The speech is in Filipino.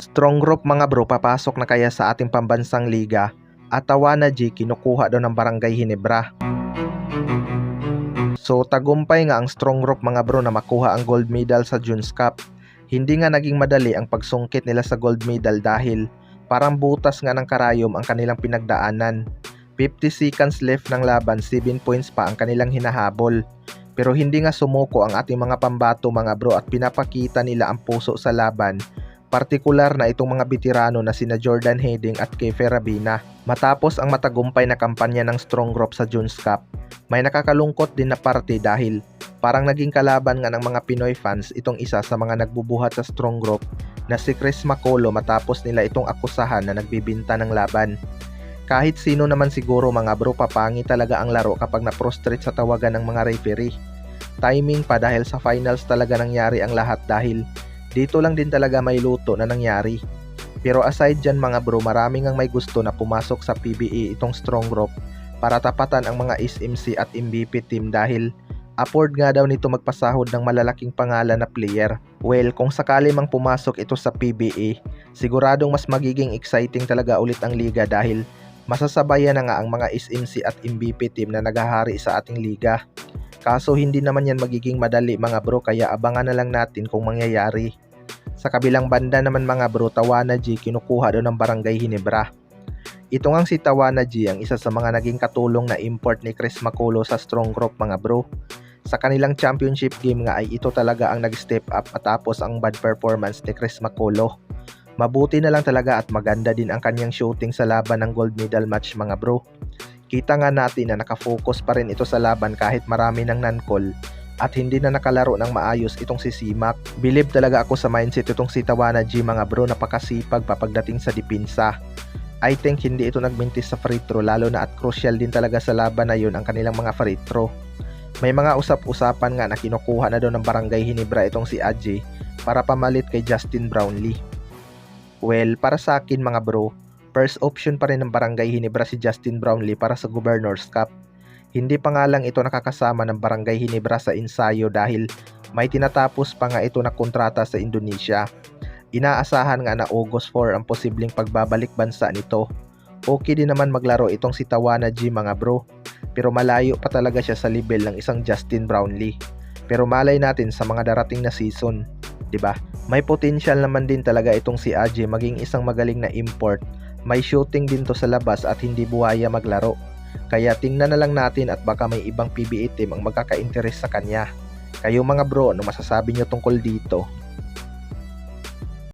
Strong group mga bro, papasok na kaya sa ating pambansang liga at Tawana G kinukuha daw ng Barangay Ginebra. So tagumpay nga ang strong group mga bro na makuha ang gold medal sa Dunes Cup. Hindi nga naging madali ang pagsungkit nila sa gold medal dahil parang butas nga ng karayom ang kanilang pinagdaanan. 50 seconds left ng laban, 7 points pa ang kanilang hinahabol. Pero hindi nga sumuko ang ating mga pambato mga bro at pinapakita nila ang puso sa laban. Partikular na itong mga veterano na sina Jordan Heading at Kefe Rabina. Matapos ang matagumpay na kampanya ng strong group sa Dunes Cup, may nakakalungkot din na parte dahil parang naging kalaban nga ng mga Pinoy fans itong isa sa mga nagbubuhat sa strong group na si Chris Macolo matapos nila itong akusahan na nagbibinta ng laban. Kahit sino naman siguro mga bro, papangi talaga ang laro kapag na-prostrate sa tawagan ng mga referee. Timing pa dahil sa finals talaga nangyari ang lahat dahil dito lang din talaga may luto na nangyari. Pero aside dyan mga bro, maraming ang may gusto na pumasok sa PBA itong strong group para tapatan ang mga SMC at MVP team dahil afford nga daw nito magpasahod ng malalaking pangalan na player. Well, kung sakali mang pumasok ito sa PBA, siguradong mas magiging exciting talaga ulit ang liga dahil masasabayan na nga ang mga SMC at MVP team na naghahari sa ating liga. Kaso hindi naman yan magiging madali mga bro, kaya abangan na lang natin kung mangyayari. Sa kabilang banda naman mga bro, Tawana G kinukuha daw ng Barangay Ginebra. Ito ngang si Tawana G ang isa sa mga naging katulong na import ni Chris Macolo sa strong group mga bro. Sa kanilang championship game nga ay ito talaga ang nag-step up matapos ang bad performance ni Chris Macolo. Mabuti na lang talaga at maganda din ang kanyang shooting sa laban ng gold medal match mga bro. Kita nga natin na nakafocus pa rin ito sa laban kahit marami ng non-call at hindi na nakalaro ng maayos itong si Simak. Believe talaga ako sa mindset itong si Tawana G mga bro, napakasipag pa pagdating sa dipinsa. I think hindi ito nagmintis sa free throw lalo na at crucial din talaga sa laban na yun ang kanilang mga free throw. May mga usap-usapan nga na kinukuha na daw ng Barangay Ginebra itong si Adji para pamalit kay Justin Brownlee. Well, para sa akin mga bro, first option pa rin ng Barangay Ginebra si Justin Brownlee para sa Governors Cup. Hindi pa nga lang ito nakakasama ng Barangay Ginebra sa ensayo dahil may tinatapos pa nga ito na kontrata sa Indonesia. Inaasahan nga na August 4 ang posibleng pagbabalik bansa nito. Okay din naman maglaro itong si Tawana G mga bro, pero malayo pa talaga siya sa level ng isang Justin Brownlee. Pero malay natin sa mga darating na season, 'di ba? May potential naman din talaga itong si AJ maging isang magaling na import. May shooting din to sa labas at hindi buhaya maglaro. Kaya tingnan na lang natin at baka may ibang PBA team ang magkaka-interest sa kanya. Kayo mga bro, ano masasabi nyo tungkol dito?